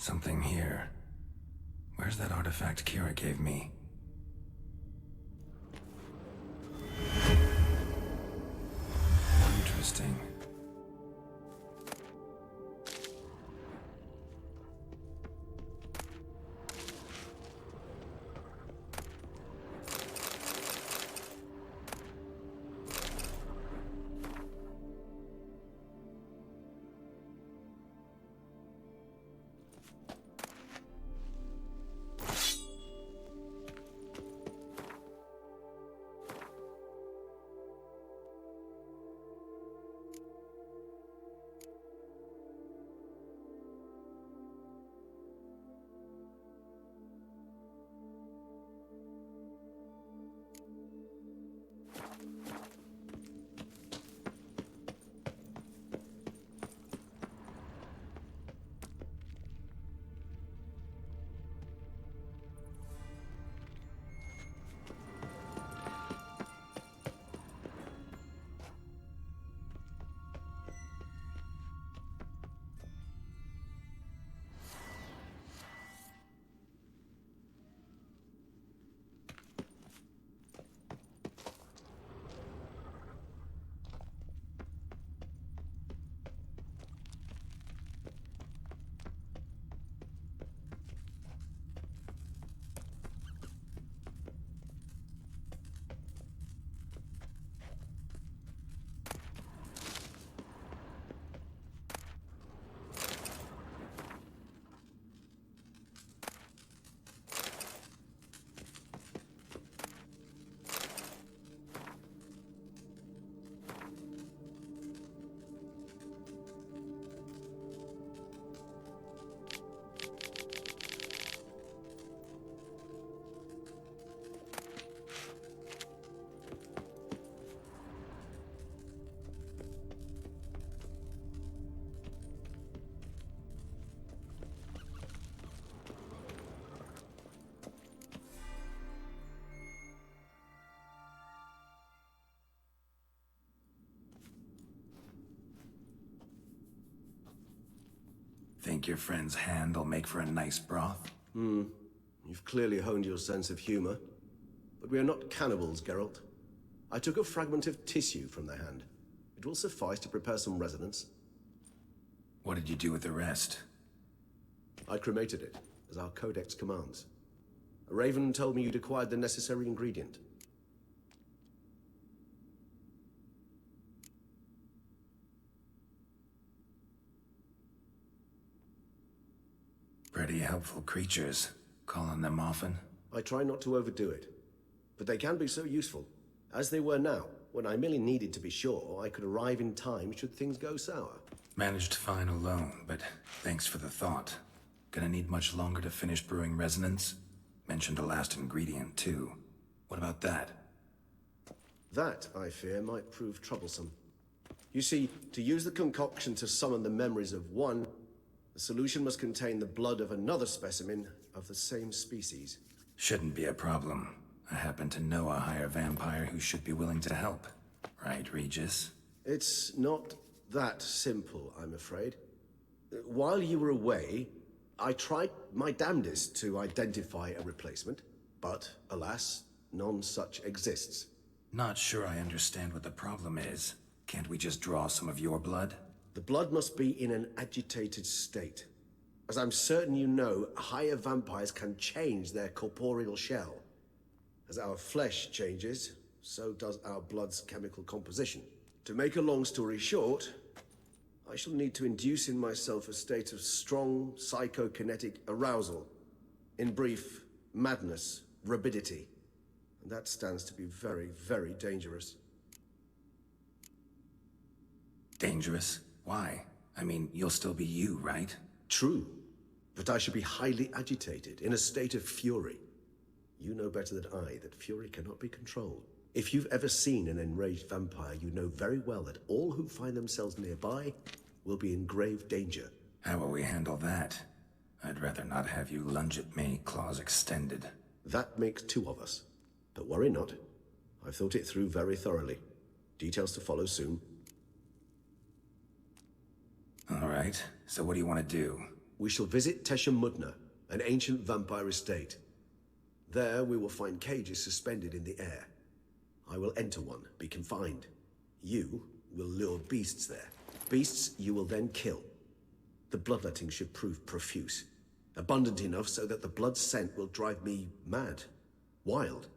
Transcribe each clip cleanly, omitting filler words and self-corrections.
Something here. Where's that artifact Kira gave me? Interesting. Think your friend's hand will make for a nice broth? You've clearly honed your sense of humor. But we are not cannibals, Geralt. I took a fragment of tissue from their hand. It will suffice to prepare some resonance. What did you do with the rest? I cremated it, as our codex commands. A raven told me you'd acquired the necessary ingredient. Pretty helpful creatures. Call on them often? I try not to overdo it, but they can be so useful, as they were now, when I merely needed to be sure I could arrive in time should things go sour. Managed fine alone, but thanks for the thought. Gonna need much longer to finish brewing resonance? Mentioned a last ingredient, too. What about that? That, I fear, might prove troublesome. You see, to use the concoction to summon the memories of one, the solution must contain the blood of another specimen of the same species. Shouldn't be a problem. I happen to know a higher vampire who should be willing to help. Right, Regis? It's not that simple, I'm afraid. While you were away, I tried my damnedest to identify a replacement, but alas, none such exists. Not sure I understand what the problem is. Can't we just draw some of your blood? The blood must be in an agitated state. As I'm certain you know, higher vampires can change their corporeal shell. As our flesh changes, so does our blood's chemical composition. To make a long story short, I shall need to induce in myself a state of strong psychokinetic arousal. In brief, madness, rabidity. And that stands to be very, very dangerous. Dangerous? Why? I mean, you'll still be you, right? True, but I should be highly agitated, in a state of fury. You know better than I that fury cannot be controlled. If you've ever seen an enraged vampire, you know very well that all who find themselves nearby will be in grave danger. How will we handle that? I'd rather not have you lunge at me, claws extended. That makes two of us. But worry not. I've thought it through very thoroughly. Details to follow soon. All right, so what do you want to do? We shall visit Tesha Mudna, an ancient vampire estate. There we will find cages suspended in the air. I will enter one, be confined. You will lure beasts there. Beasts you will then kill. The bloodletting should prove profuse. Abundant enough so that the blood scent will drive me mad. Wild.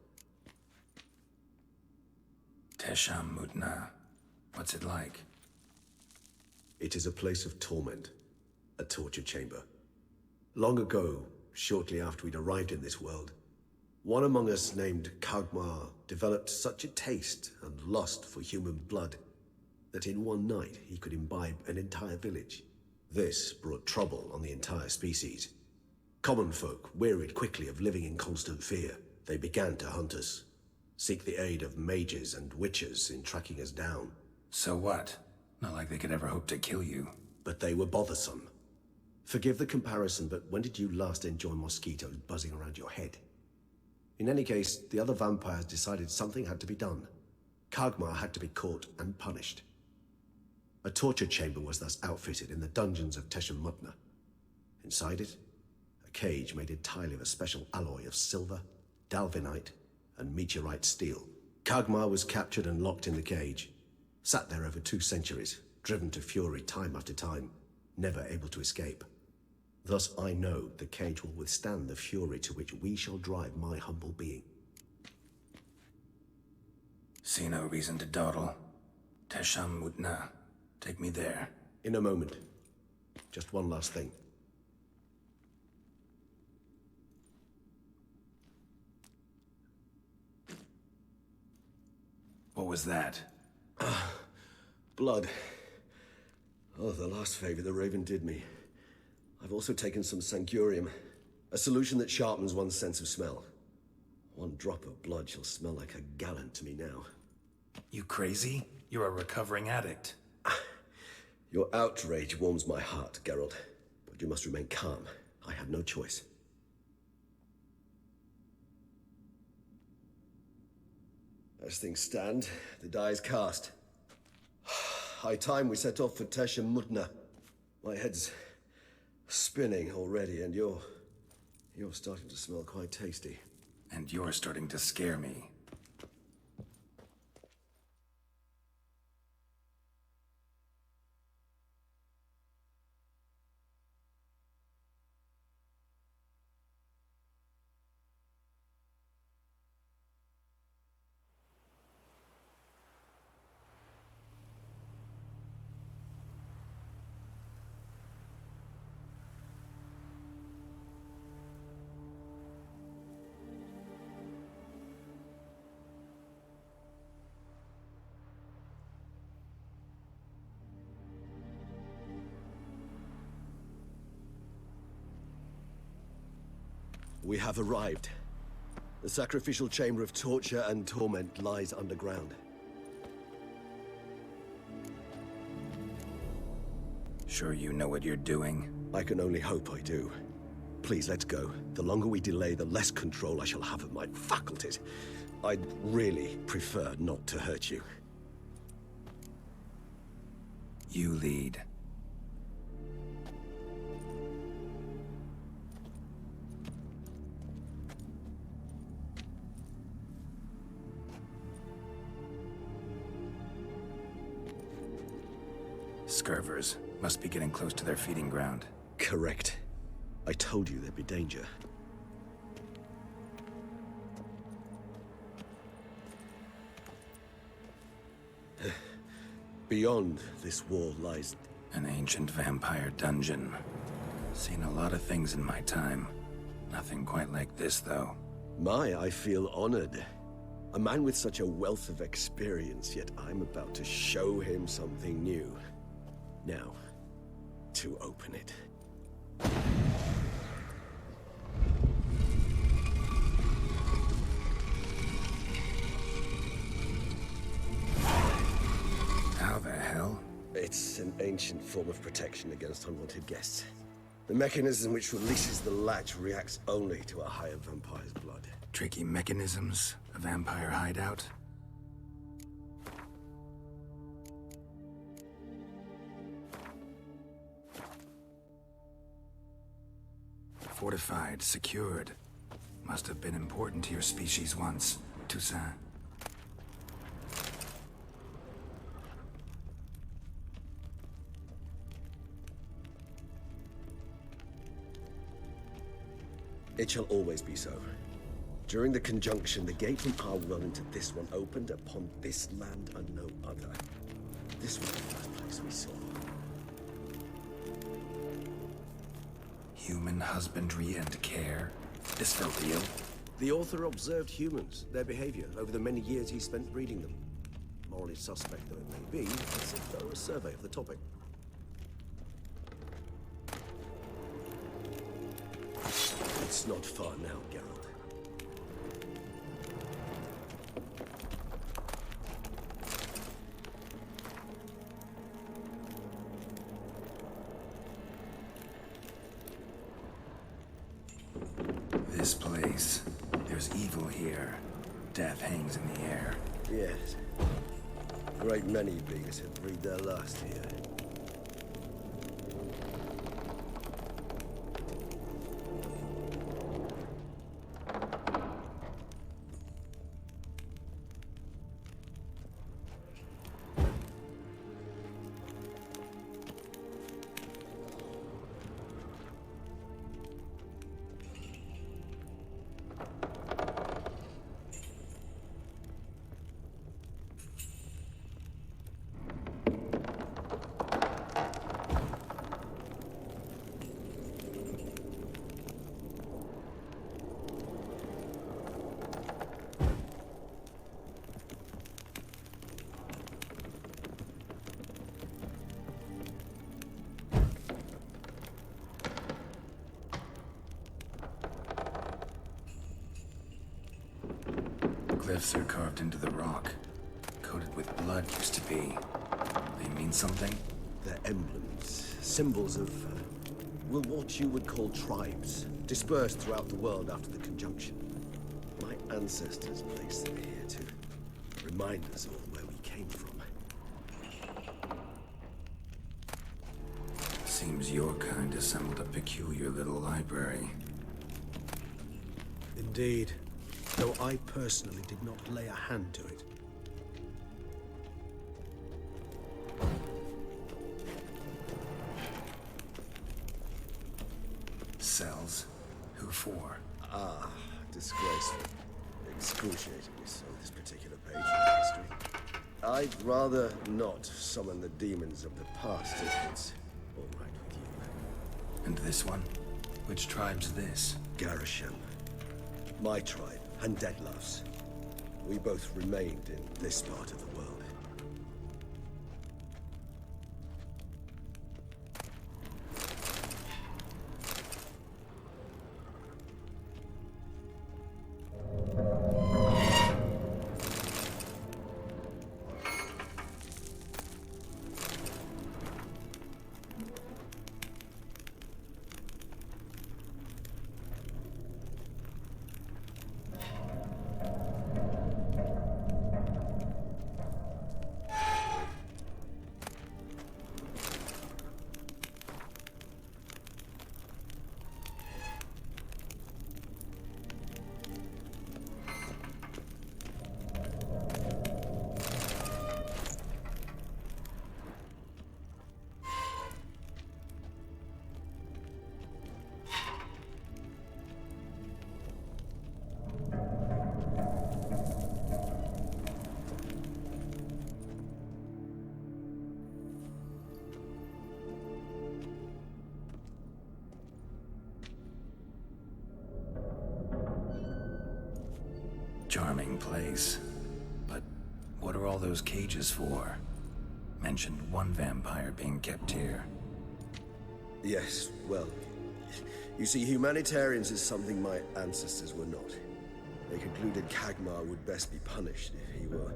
Tesha Mudna. What's it like? It is a place of torment. A torture chamber. Long ago, shortly after we'd arrived in this world, one among us named Kagmar developed such a taste and lust for human blood that in one night he could imbibe an entire village. This brought trouble on the entire species. Common folk wearied quickly of living in constant fear. They began to hunt us, seek the aid of mages and witches in tracking us down. So what? Not like they could ever hope to kill you. But they were bothersome. Forgive the comparison, but when did you last enjoy mosquitoes buzzing around your head? In any case, the other vampires decided something had to be done. Kagmar had to be caught and punished. A torture chamber was thus outfitted in the dungeons of Tesha Mudna. Inside it, a cage made entirely of a special alloy of silver, dalvinite, and meteorite steel. Kagmar was captured and locked in the cage. Sat there over 2 centuries, driven to fury time after time, never able to escape. Thus I know the cage will withstand the fury to which we shall drive my humble being. See no reason to dawdle. Tesha Mudna. Take me there. In a moment. Just one last thing. What was that? Blood. Oh, the last favor the Raven did me. I've also taken some Sancurium, a solution that sharpens one's sense of smell. One drop of blood shall smell like a gallon to me now. You crazy? You're a recovering addict. Your outrage warms my heart, Geralt. But you must remain calm. I have no choice. As things stand, the die is cast. High time we set off for Tesha Mudna. My head's spinning already, and you're starting to smell quite tasty. And you're starting to scare me. We have arrived. The sacrificial chamber of torture and torment lies underground. Sure you know what you're doing? I can only hope I do. Please, let's go. The longer we delay, the less control I shall have of my faculties. I'd really prefer not to hurt you. You lead. Scurvers must be getting close to their feeding ground. Correct. I told you there'd be danger. Beyond this wall lies... An ancient vampire dungeon. Seen a lot of things in my time. Nothing quite like this, though. I feel honored. A man with such a wealth of experience, yet I'm about to show him something new. Now, to open it. How the hell? It's an ancient form of protection against unwanted guests. The mechanism which releases the latch reacts only to a higher vampire's blood. Tricky mechanisms? A vampire hideout? Fortified, secured. Must have been important to your species once, Toussaint. It shall always be so. During the conjunction, the gate from our world into this one opened upon this land and no other. This was the first place we saw. Human husbandry and care. This felt real. The author observed humans, their behavior, over the many years he spent reading them. Morally suspect though it may be, it's a thorough survey of the topic. It's not far now, Geralt. This place. There's evil here. Death hangs in the air. Yes. A great many beings have breathed their last here. Glyphs are carved into the rock. Coated with blood used to be. They mean something? They're emblems, symbols of, well, what you would call tribes, dispersed throughout the world after the conjunction. My ancestors placed them here to remind us all where we came from. Seems your kind assembled a peculiar little library. Indeed. Though I personally did not lay a hand to it. Cells? Who for? Ah, disgraceful. Excruciatingly so, this particular page in history. I'd rather not summon the demons of the past if it's all right with you. And this one? Which tribe's this? Garisham. My tribe, and Deadloves. We both remained in this part of the world. Charming place. But what are all those cages for? Mentioned one vampire being kept here. Yes, well, you see, humanitarians is something my ancestors were not. They concluded Kagmar would best be punished if he were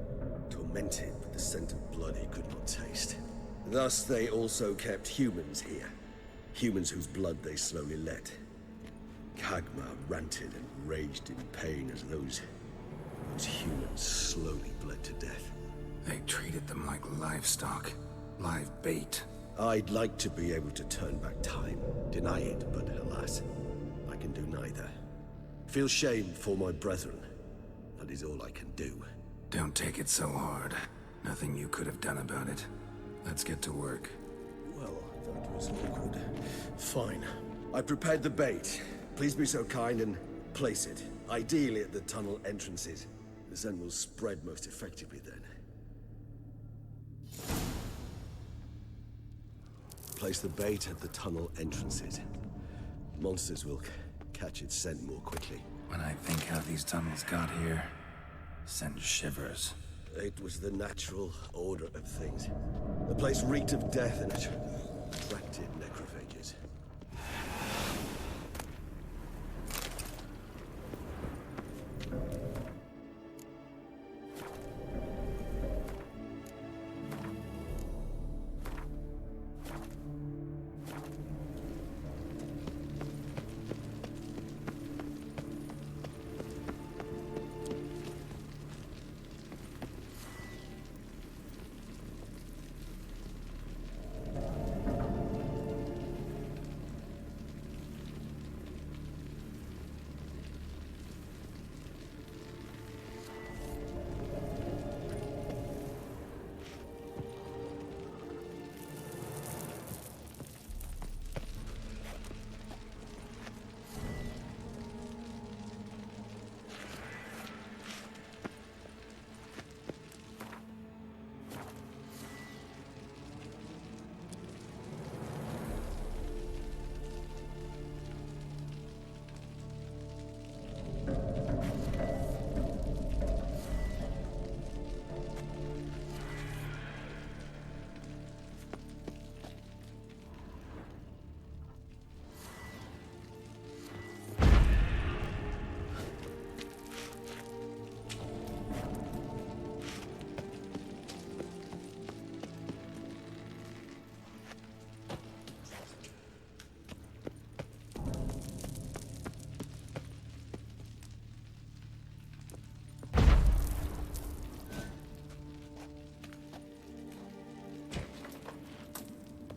tormented with the scent of blood he could not taste. Thus, they also kept humans here. Humans whose blood they slowly let. Kagmar ranted and raged in pain as those humans slowly bled to death. They treated them like livestock. Live bait. I'd like to be able to turn back time, deny it, but alas, I neither. Feel shame for my brethren. That is all I can do. Don't take it so hard. Nothing you could have done about it. Let's get to work. Well, that was awkward. Fine. I prepared the bait. Please be so kind and place it. Ideally at the tunnel entrances. The scent will spread most effectively then. Place the bait at the tunnel entrances. Monsters will catch its scent more quickly. When I think how these tunnels got here, send shivers. It was the natural order of things. The place reeked of death and it attracted necrophages.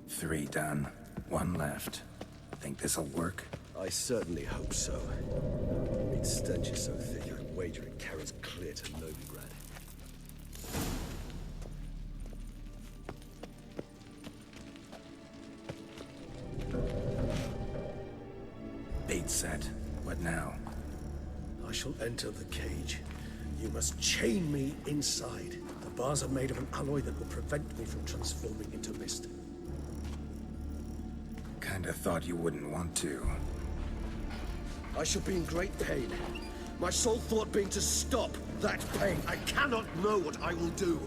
Three done. One left. Think this'll work? I certainly hope so. Its stench is so thick, I'd wager it carries clear to Novigrad. Bait set. What now? I shall enter the cage. You must chain me inside. The bars are made of an alloy that will prevent me from transforming into mist. Kinda thought you wouldn't want to. I shall be in great pain. My sole thought being to stop that pain. I cannot know what I will do.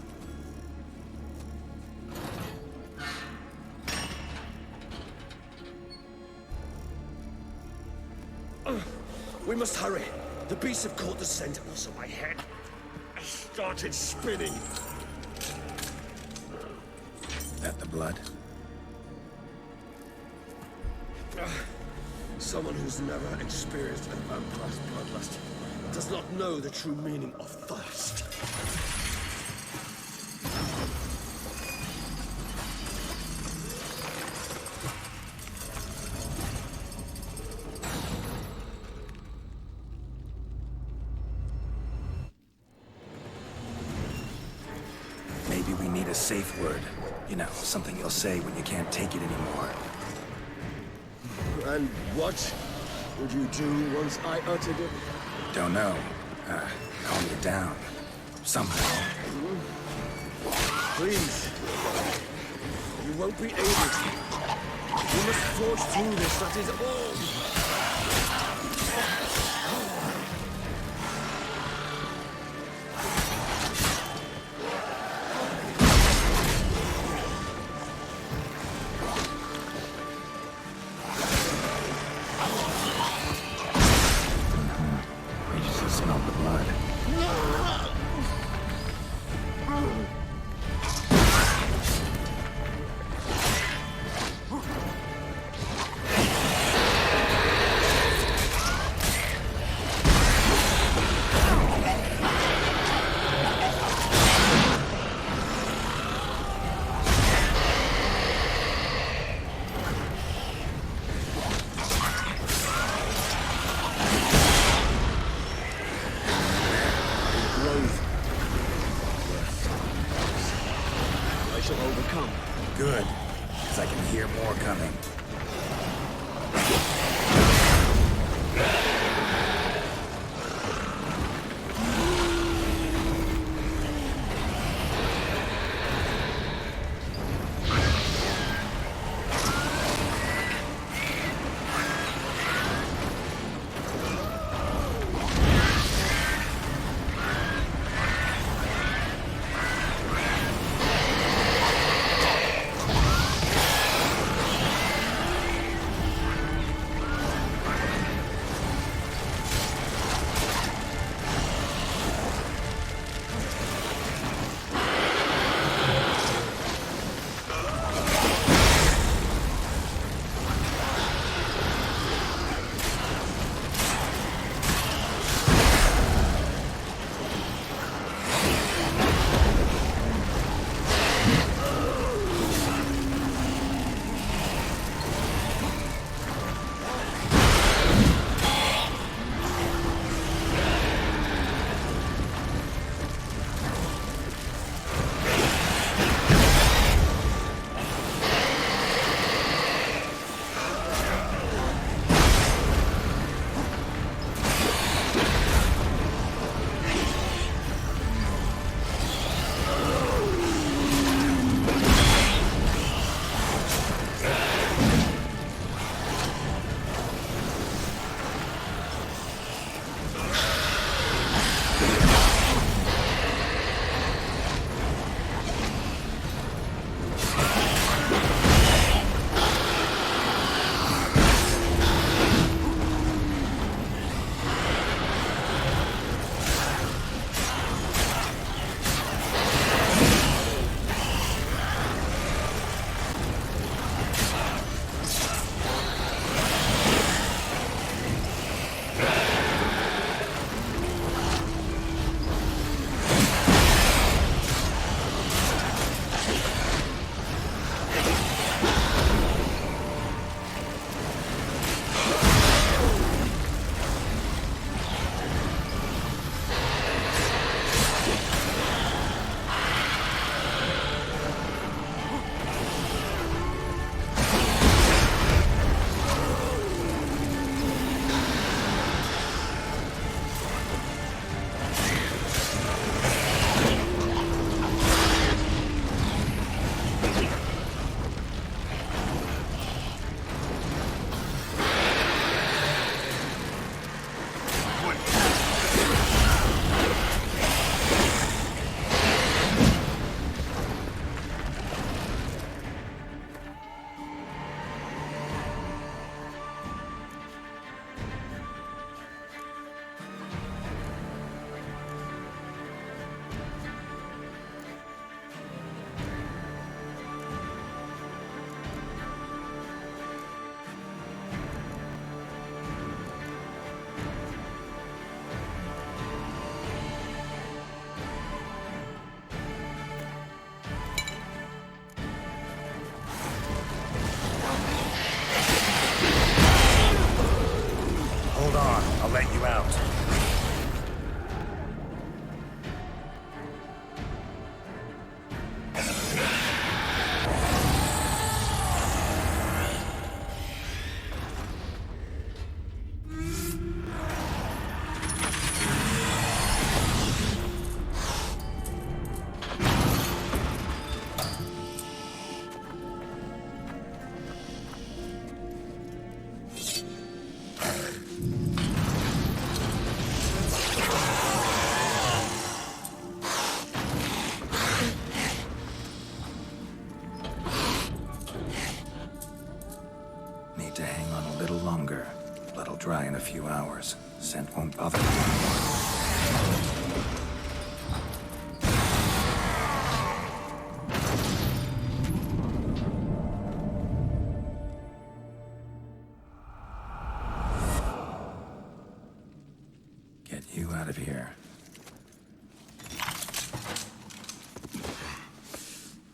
We must hurry. The beasts have caught the scent, and also my head started spinning. That the blood? Someone who's never experienced a vampire's bloodlust does not know the true meaning of thirst. Maybe we need a safe word. You know, something you'll say when you can't take it anymore. And what would you do once I uttered it? Don't know. Calm you down. Somehow. Please. You won't be able to. You must forge through this, that is all. You just smell the blood. move. I shall overcome. Good, because I can hear more coming. let you out. Need to hang on a little longer. Blood'll dry in a few hours. Scent won't bother me anymore. Get you out of here.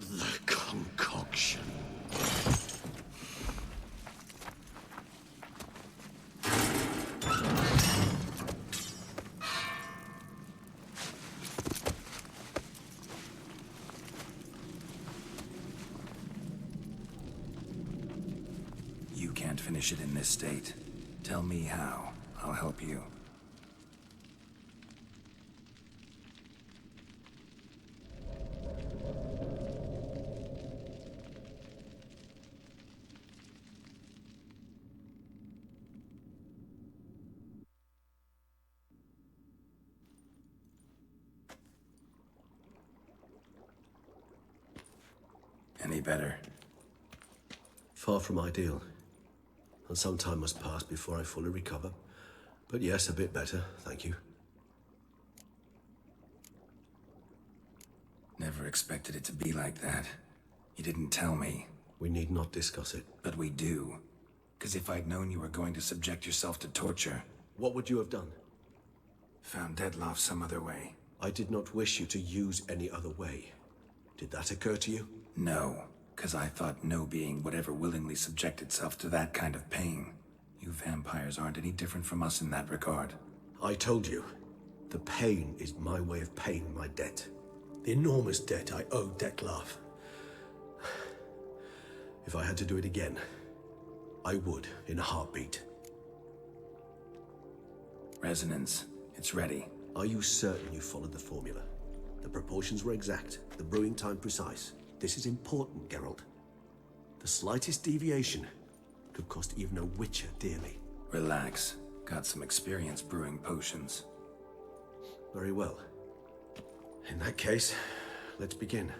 The concoction. finish it in this state. Tell me how. I'll help you. Any better? Far from ideal. And some time must pass before I fully recover. But yes, a bit better, thank you. Never expected it to be like that. You didn't tell me. We need not discuss it. But we do. Because if I'd known you were going to subject yourself to torture... What would you have done? Found Dlc some other way. I did not wish you to use any other way. Did that occur to you? No, because I thought no being would ever willingly subject itself to that kind of pain. You vampires aren't any different from us in that regard. I told you, the pain is my way of paying my debt. The enormous debt I owe Dlc. If I had to do it again, I would in a heartbeat. Resonance, it's ready. Are you certain you followed the formula? The proportions were exact, the brewing time precise. This is important, Geralt. The slightest deviation could cost even a witcher dearly. Relax. Got some experience brewing potions. Very well. In that case, let's begin.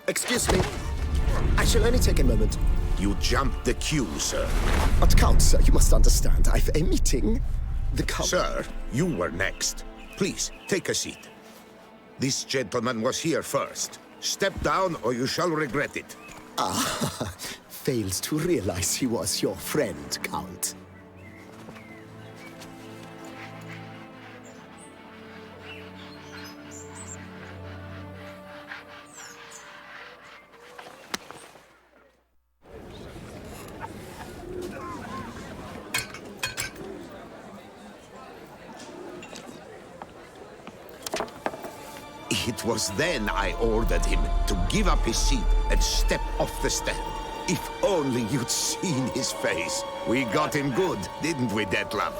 Excuse me. I shall only take a moment. You jumped the queue, sir. But Count, sir, you must understand. I've a meeting. The Count... Sir, you were next. Please, take a seat. This gentleman was here first. Step down or you shall regret it. Ah, fails to realize he was your friend, Count. It was then I ordered him to give up his seat and step off the stand. If only you'd seen his face. We got him good, didn't we, Dlc?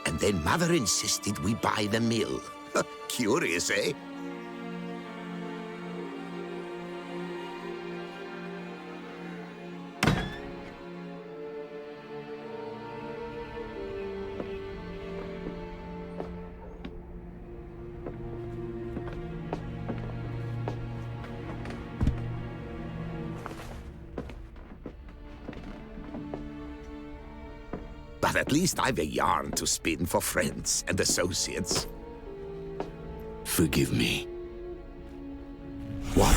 And then Mother insisted we buy the mill. Curious, eh? But at least I've a yarn to spin for friends and associates. Forgive me. What?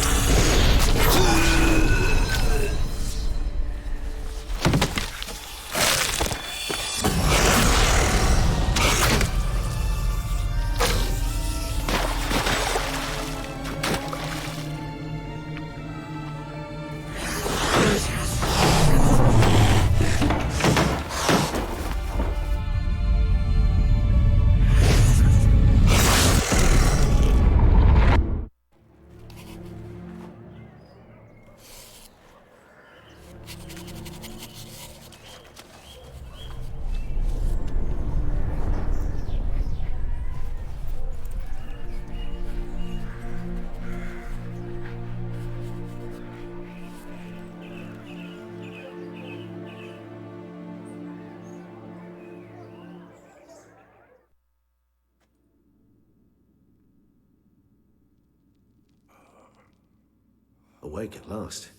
awake at last.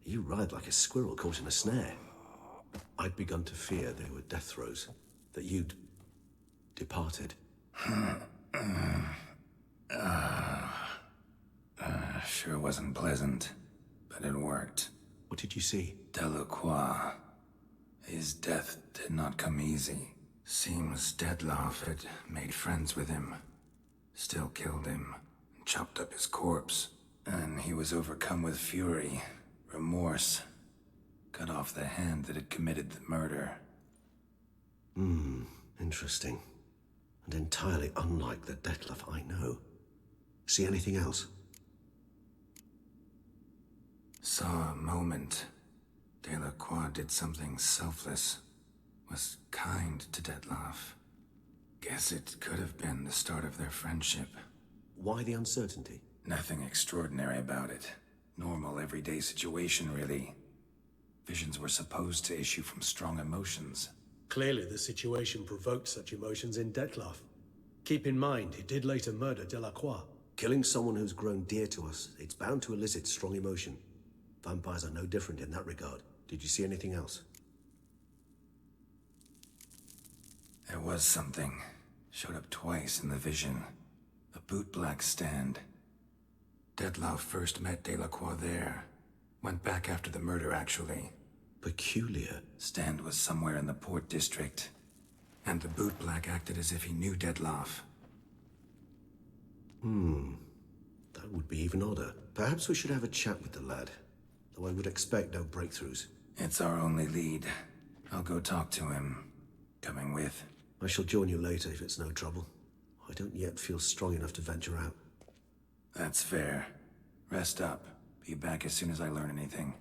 You writhed like a squirrel caught in a snare. I'd begun to fear they were death throes, that you'd departed. Sure wasn't pleasant, but it worked. What did you see? Delacroix. His death did not come easy. Seems Detlaff had made friends with him. Still killed him, and chopped up his corpse. And he was overcome with fury, remorse. Cut off the hand that had committed the murder. Interesting. And entirely unlike the Detlaff I know. See anything else? Saw a moment. Delacroix did something selfless. Was kind to Detlaff. Guess it could have been the start of their friendship. Why the uncertainty? Nothing extraordinary about it. Normal, everyday situation, really. Visions were supposed to issue from strong emotions. Clearly, the situation provoked such emotions in Detlaff. Keep in mind, he did later murder Delacroix. Killing someone who's grown dear to us, it's bound to elicit strong emotion. Vampires are no different in that regard. Did you see anything else? There was something. Showed up twice in the vision. A bootblack stand. Detlaff first met Delacroix there. Went back after the murder, actually. Peculiar. Stand was somewhere in the Port District. And the bootblack acted as if he knew Detlaff. That would be even odder. Perhaps we should have a chat with the lad. Though I would expect no breakthroughs. It's our only lead. I'll go talk to him. Coming with? I shall join you later if it's no trouble. I don't yet feel strong enough to venture out. That's fair. Rest up. Be back as soon as I learn anything.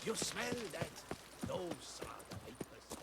You smell that? Those are the vapors.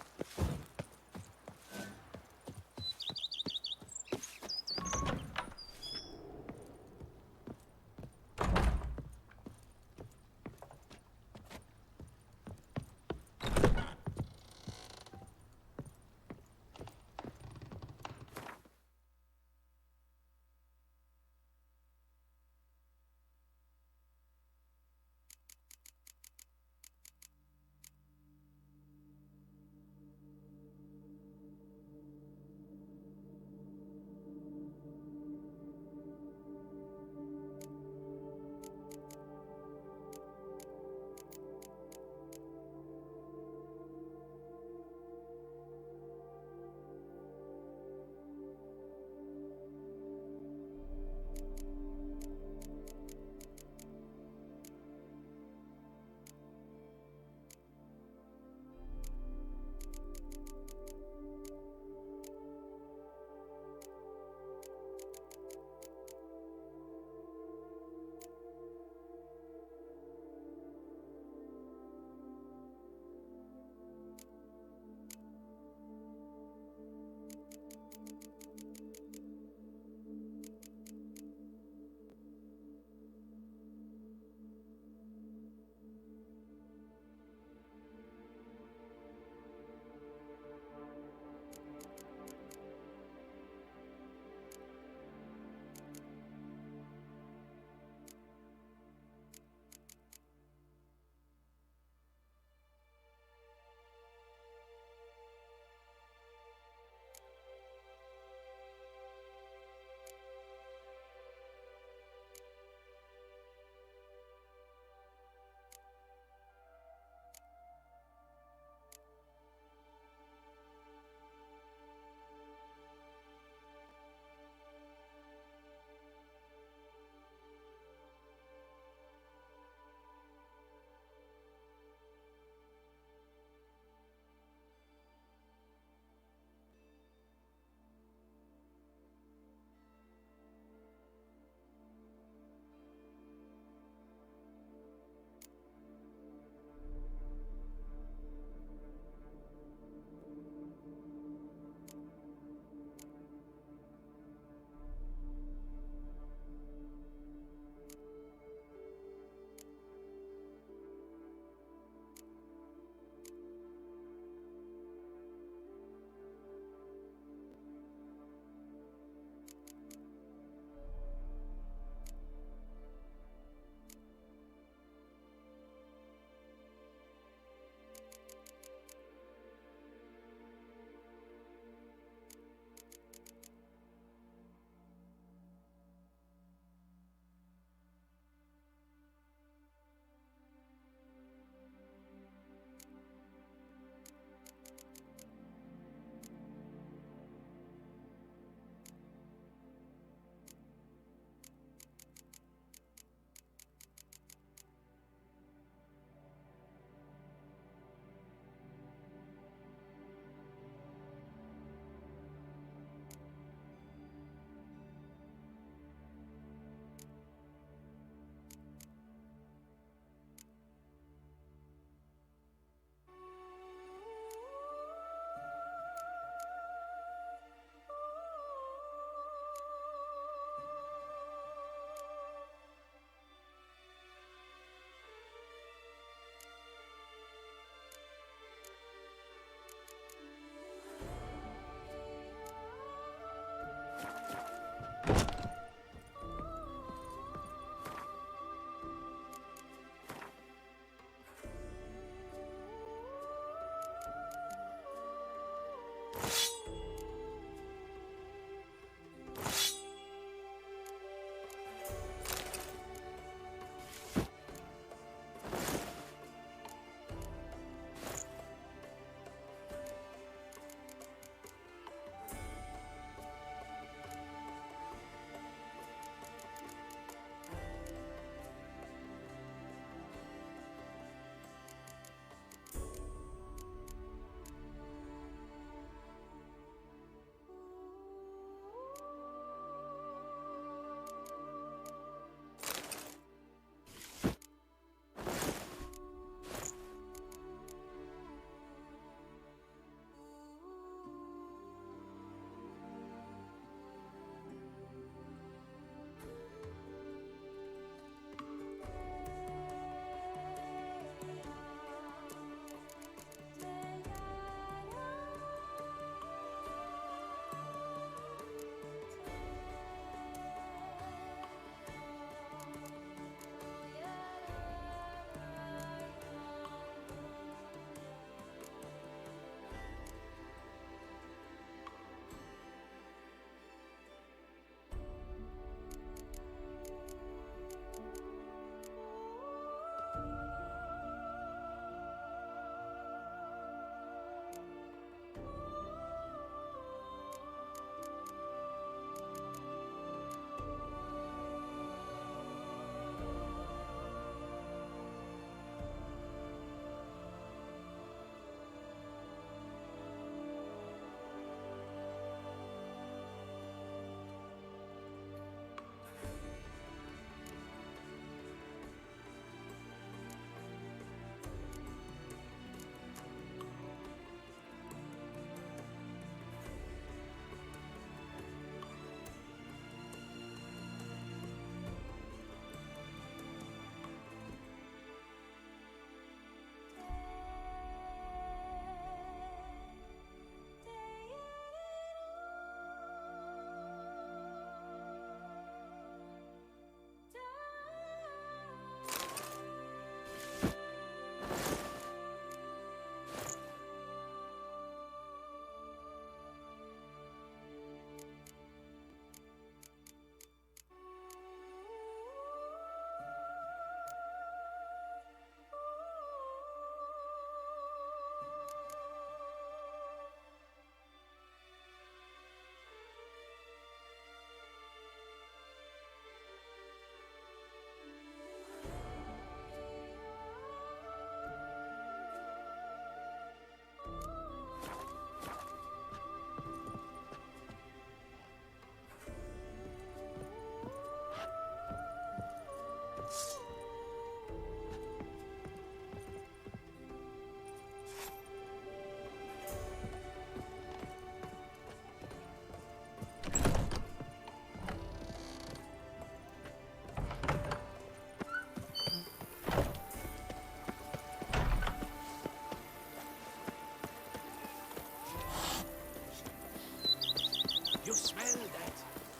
You smell that?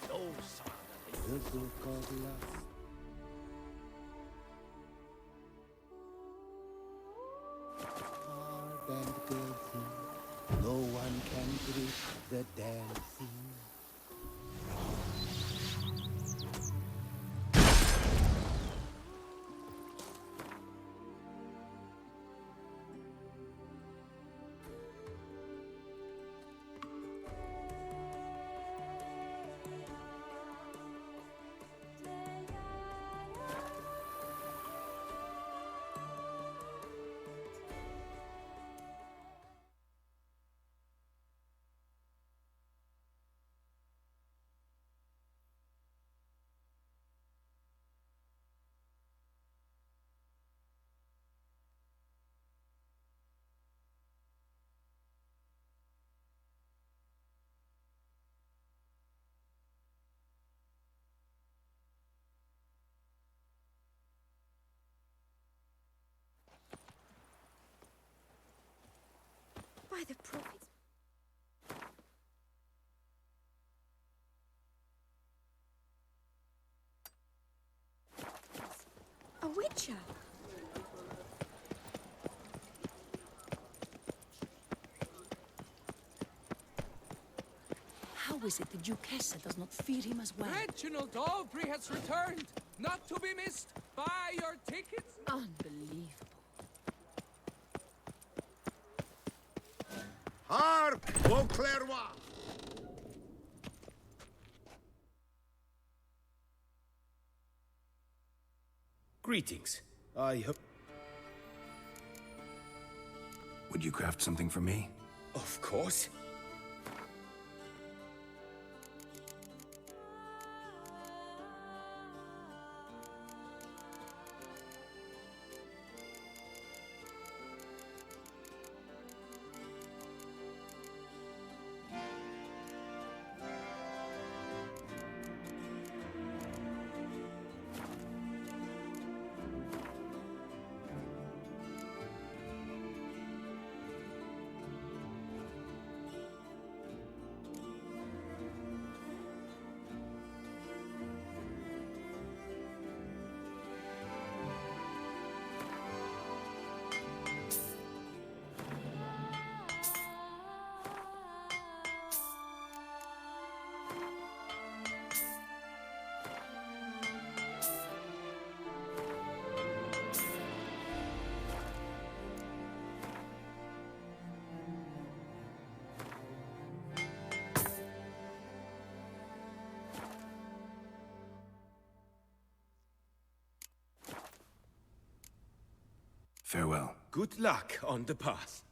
Those are the book of love. Hard and girthy, no one can grip the dancing. By the prophets. A witcher. How is it the Duchessa does not fear him as well? Reginald Aubrey has returned, not to be missed. Buy your tickets. Unbelievable. Hark, Beauclervois! Greetings. I hope... Would you craft something for me? Of course. Farewell. Good luck on the path.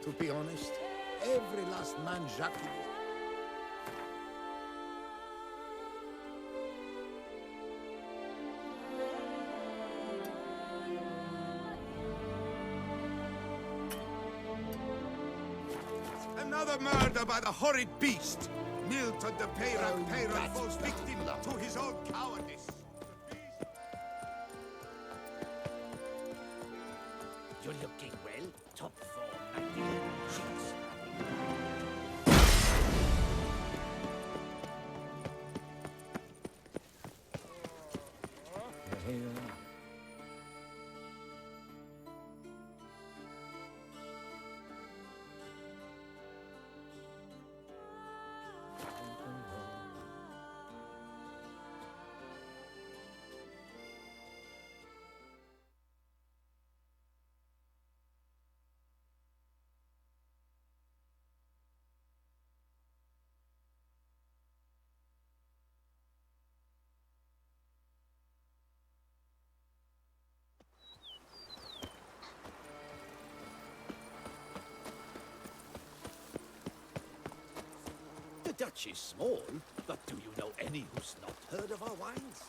to be honest. Every last man Jacques... Another murder by the horrid beast! Milton de Peyran falls victim to his own cowardice. You're looking well. Top form, 98 chicks. The Dutch is small, but do you know any who's not heard of our wines?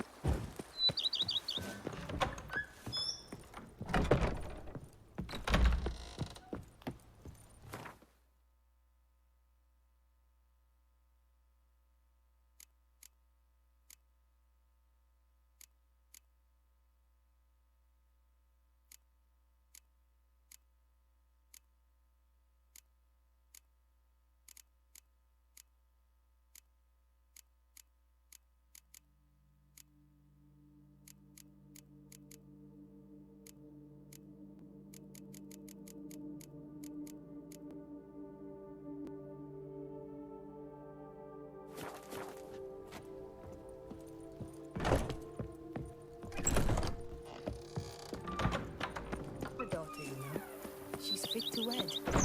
She's fit to wed. Oh,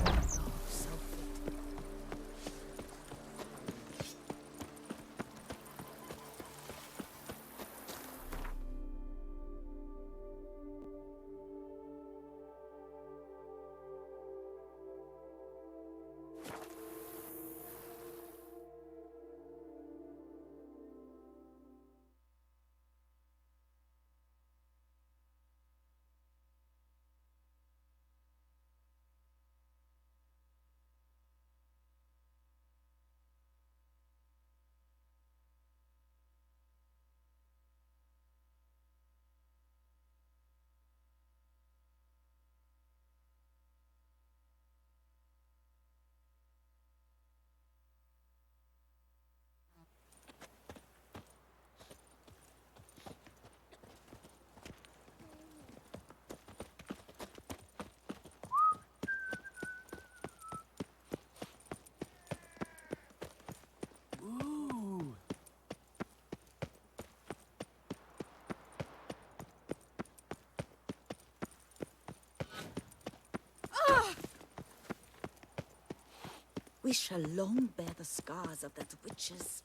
so fit. We shall long bear the scars of that witch's